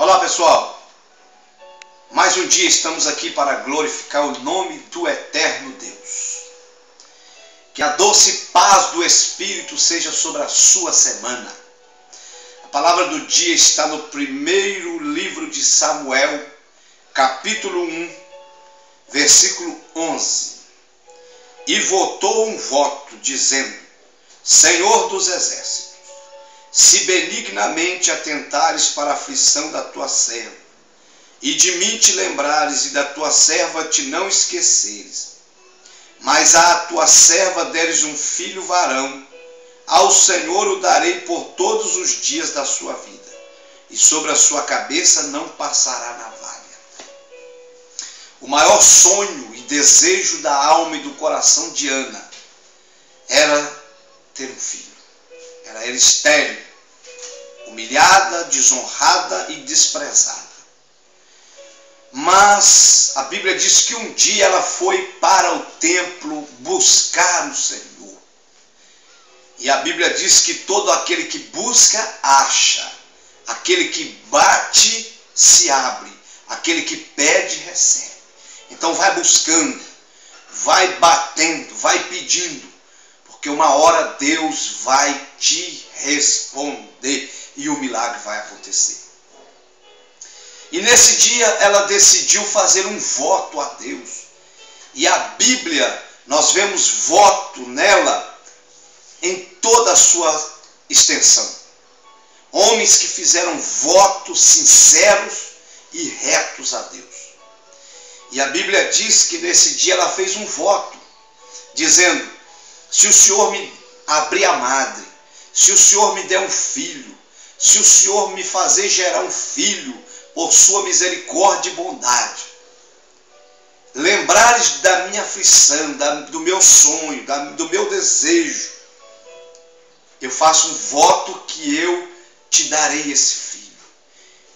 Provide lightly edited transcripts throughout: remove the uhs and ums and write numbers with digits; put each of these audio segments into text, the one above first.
Olá pessoal, mais um dia estamos aqui para glorificar o nome do eterno Deus. Que a doce paz do Espírito seja sobre a sua semana. A palavra do dia está no primeiro livro de Samuel, capítulo 1, versículo 11. E votou um voto, dizendo: Senhor dos exércitos, se benignamente atentares para a aflição da tua serva, e de mim te lembrares e da tua serva te não esqueceres, mas à tua serva deres um filho varão, ao Senhor o darei por todos os dias da sua vida, e sobre a sua cabeça não passará navalha. O maior sonho e desejo da alma e do coração de Ana era ter um filho. Era ela estéril, humilhada, desonrada e desprezada. Mas a Bíblia diz que um dia ela foi para o templo buscar o Senhor. E a Bíblia diz que todo aquele que busca, acha. Aquele que bate, se abre. Aquele que pede, recebe. Então vai buscando, vai batendo, vai pedindo. Porque uma hora Deus vai te responder e o milagre vai acontecer. E nesse dia ela decidiu fazer um voto a Deus. E a Bíblia, nós vemos voto nela em toda a sua extensão. Homens que fizeram votos sinceros e retos a Deus. E a Bíblia diz que nesse dia ela fez um voto, dizendo: se o Senhor me abrir a madre, se o Senhor me der um filho, se o Senhor me fazer gerar um filho, por sua misericórdia e bondade, lembrares da minha aflição, do meu sonho, do meu desejo, eu faço um voto que eu te darei esse filho.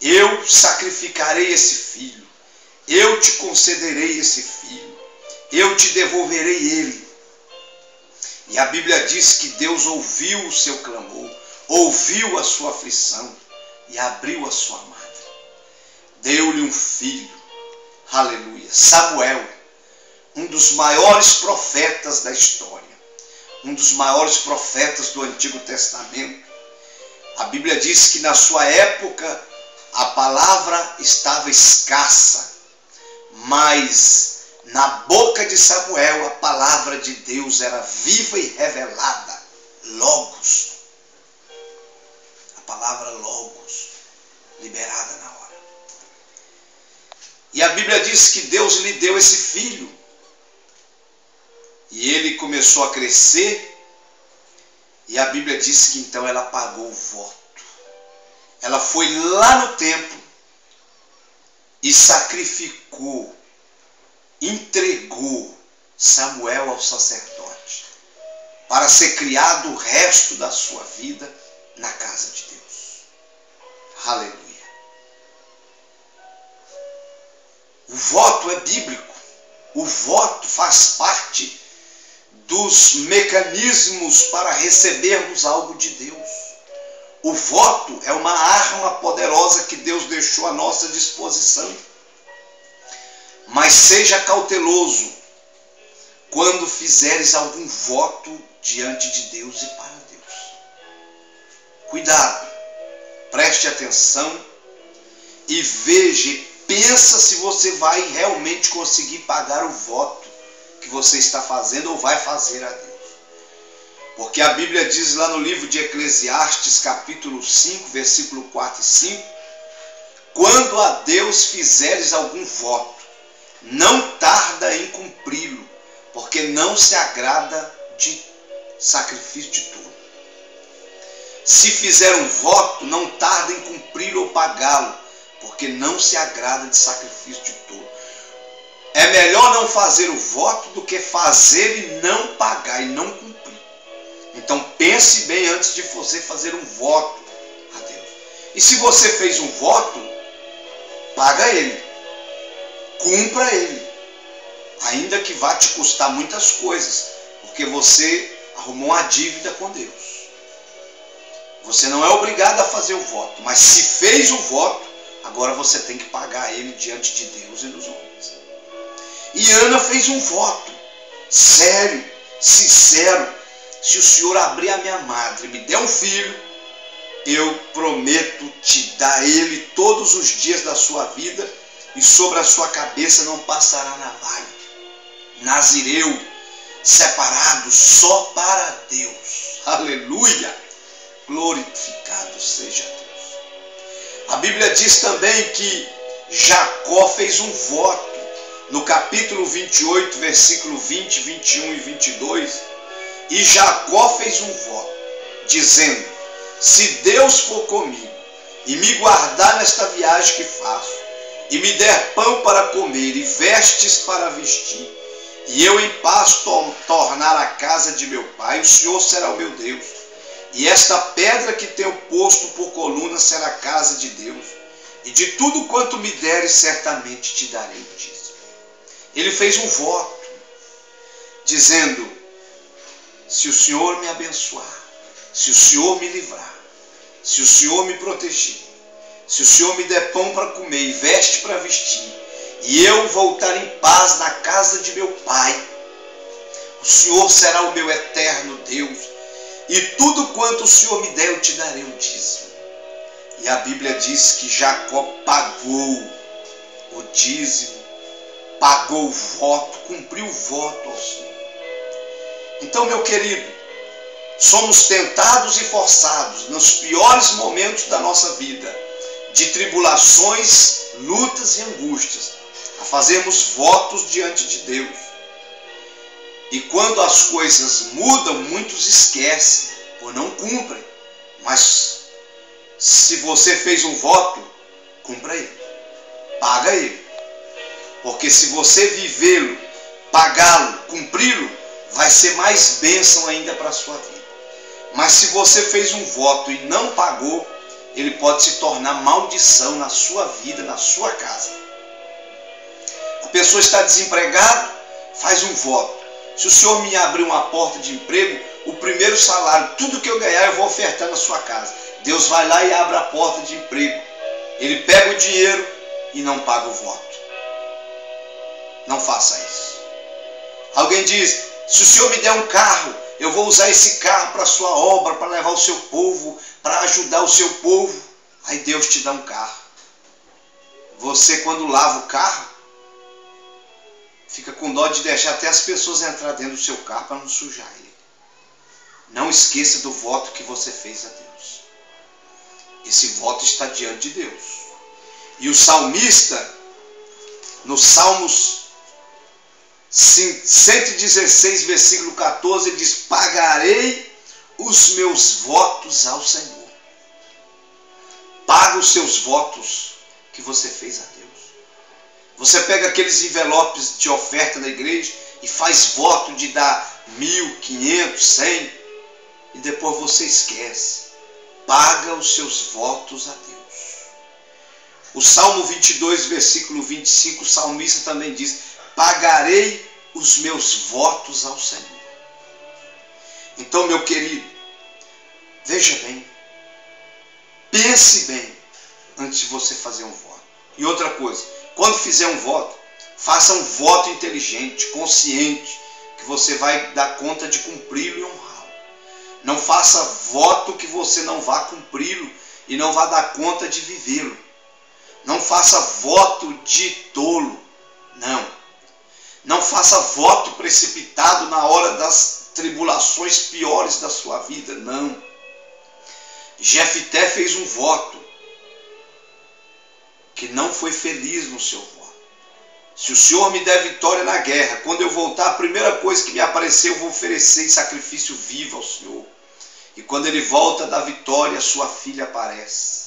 Eu sacrificarei esse filho. Eu te concederei esse filho. Eu te devolverei ele. E a Bíblia diz que Deus ouviu o seu clamor, ouviu a sua aflição e abriu a sua madre. Deu-lhe um filho. Aleluia. Samuel, um dos maiores profetas da história, um dos maiores profetas do Antigo Testamento. A Bíblia diz que na sua época a palavra estava escassa, mas na boca de Samuel a palavra de Deus era viva e revelada. Logos. A palavra logos, liberada na hora. E a Bíblia diz que Deus lhe deu esse filho. E ele começou a crescer. E a Bíblia diz que então ela pagou o voto. Ela foi lá no templo e sacrificou, entregou Samuel ao sacerdote para ser criado o resto da sua vida na casa de Deus. Aleluia. O voto é bíblico. O voto faz parte dos mecanismos para recebermos algo de Deus. O voto é uma arma poderosa que Deus deixou à nossa disposição. Mas seja cauteloso quando fizeres algum voto diante de Deus e para Deus. Cuidado, preste atenção e veja, pensa se você vai realmente conseguir pagar o voto que você está fazendo ou vai fazer a Deus. Porque a Bíblia diz lá no livro de Eclesiastes, capítulo 5, versículo 4 e 5, quando a Deus fizeres algum voto, não tarda em cumpri-lo, porque não se agrada de sacrifício de tolo. Se fizer um voto, não tarda em cumpri-lo ou pagá-lo, porque não se agrada de sacrifício de tolo. É melhor não fazer o voto do que fazer e não pagar e não cumprir. Então pense bem antes de você fazer um voto a Deus. E se você fez um voto, paga ele. Cumpra ele. Ainda que vá te custar muitas coisas, porque você arrumou uma dívida com Deus. Você não é obrigado a fazer o voto, mas se fez o voto, Agora você tem que pagar ele diante de Deus e dos homens. E Ana fez um voto sério, sincero. Se o Senhor abrir a minha madre e me der um filho, eu prometo te dar ele todos os dias da sua vida, e sobre a sua cabeça não passará navalha. Nazireu, separado só para Deus. Aleluia! Glorificado seja Deus. A Bíblia diz também que Jacó fez um voto. No capítulo 28, versículo 20, 21 e 22. E Jacó fez um voto, dizendo: se Deus for comigo e me guardar nesta viagem que faço, e me der pão para comer e vestes para vestir, e eu em paz tornar a casa de meu pai, o Senhor será o meu Deus. E esta pedra que tenho posto por coluna será a casa de Deus. E de tudo quanto me deres, certamente te darei o dízimo. Ele fez um voto, dizendo: se o Senhor me abençoar, se o Senhor me livrar, se o Senhor me proteger, se o Senhor me der pão para comer e veste para vestir, e eu voltar em paz na casa de meu pai, o Senhor será o meu eterno Deus, e tudo quanto o Senhor me der, eu te darei o dízimo. E a Bíblia diz que Jacó pagou o dízimo, pagou o voto, cumpriu o voto ao Senhor. Então, meu querido, somos tentados e forçados nos piores momentos da nossa vida, de tribulações, lutas e angústias, a fazermos votos diante de Deus. E quando as coisas mudam, muitos esquecem ou não cumprem. Mas se você fez um voto, cumpra ele, paga ele. Porque se você vivê-lo, pagá-lo, cumpri-lo, vai ser mais bênção ainda para a sua vida. Mas se você fez um voto e não pagou, ele pode se tornar maldição na sua vida, na sua casa. A pessoa está desempregada, faz um voto: se o Senhor me abrir uma porta de emprego, o primeiro salário, tudo que eu ganhar, eu vou ofertar na sua casa. Deus vai lá e abre a porta de emprego. Ele pega o dinheiro e não paga o voto. Não faça isso. Alguém diz: se o Senhor me der um carro, eu vou usar esse carro para a sua obra, para levar o seu povo, para ajudar o seu povo. Aí Deus te dá um carro. Você, quando lava o carro, fica com dó de deixar até as pessoas entrar dentro do seu carro para não sujar ele. Não esqueça do voto que você fez a Deus. Esse voto está diante de Deus. E o salmista, no Salmos 116, versículo 14, ele diz: pagarei os meus votos ao Senhor. Paga os seus votos que você fez a Deus. Você pega aqueles envelopes de oferta da igreja e faz voto de dar 1.000, 500, 100, e depois você esquece. Paga os seus votos a Deus. O Salmo 22, versículo 25, o salmista também diz: pagarei os meus votos ao Senhor. Então, meu querido, veja bem, pense bem antes de você fazer um voto. E outra coisa, quando fizer um voto, faça um voto inteligente, consciente, que você vai dar conta de cumpri-lo e honrá-lo. Não faça voto que você não vá cumpri-lo e não vá dar conta de vivê-lo. Não faça voto de tolo, não. Não faça voto precipitado na hora das tribulações piores da sua vida, não. Jefté fez um voto que não foi feliz no seu voto. Se o Senhor me der vitória na guerra, quando eu voltar, a primeira coisa que me aparecer, eu vou oferecer em sacrifício vivo ao Senhor. E quando ele volta da vitória, sua filha aparece.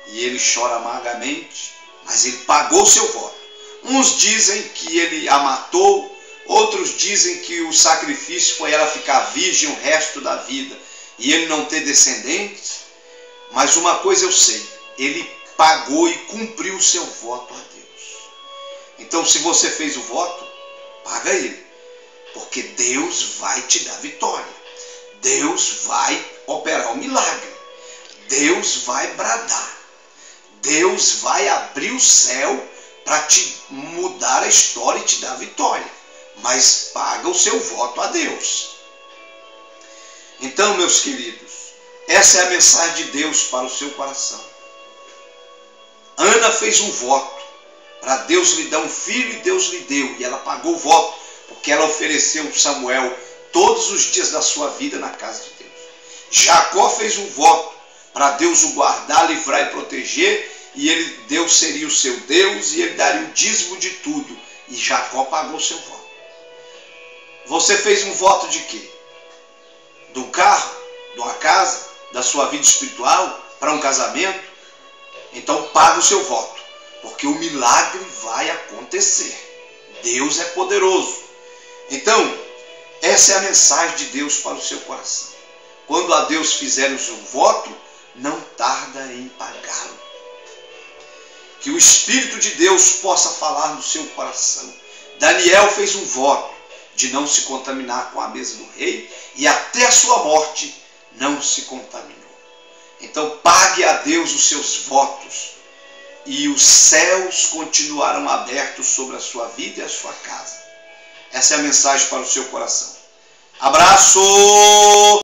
E ele chora amargamente, mas ele pagou o seu voto. Uns dizem que ele a matou, outros dizem que o sacrifício foi ela ficar virgem o resto da vida e ele não ter descendentes. Mas uma coisa eu sei, ele pagou e cumpriu o seu voto a Deus. Então, se você fez o voto, paga ele, porque Deus vai te dar vitória. Deus vai operar o milagre. Deus vai bradar. Deus vai abrir o céu para te mudar a história e te dar vitória. Mas paga o seu voto a Deus. Então, meus queridos, essa é a mensagem de Deus para o seu coração. Ana fez um voto para Deus lhe dar um filho e Deus lhe deu. E ela pagou o voto porque ela ofereceu Samuel todos os dias da sua vida na casa de Deus. Jacó fez um voto para Deus o guardar, livrar e proteger. E Deus seria o seu Deus e ele daria o dízimo de tudo. E Jacó pagou o seu voto. Você fez um voto de quê? De um carro? De uma casa? Da sua vida espiritual? Para um casamento? Então paga o seu voto, porque o milagre vai acontecer. Deus é poderoso. Então, essa é a mensagem de Deus para o seu coração. Quando a Deus fizeres um voto, não tarda em pagá-lo. Que o Espírito de Deus possa falar no seu coração. Daniel fez um voto de não se contaminar com a mesa do rei e até a sua morte não se contaminou. Então pague a Deus os seus votos e os céus continuarão abertos sobre a sua vida e a sua casa. Essa é a mensagem para o seu coração. Abraço!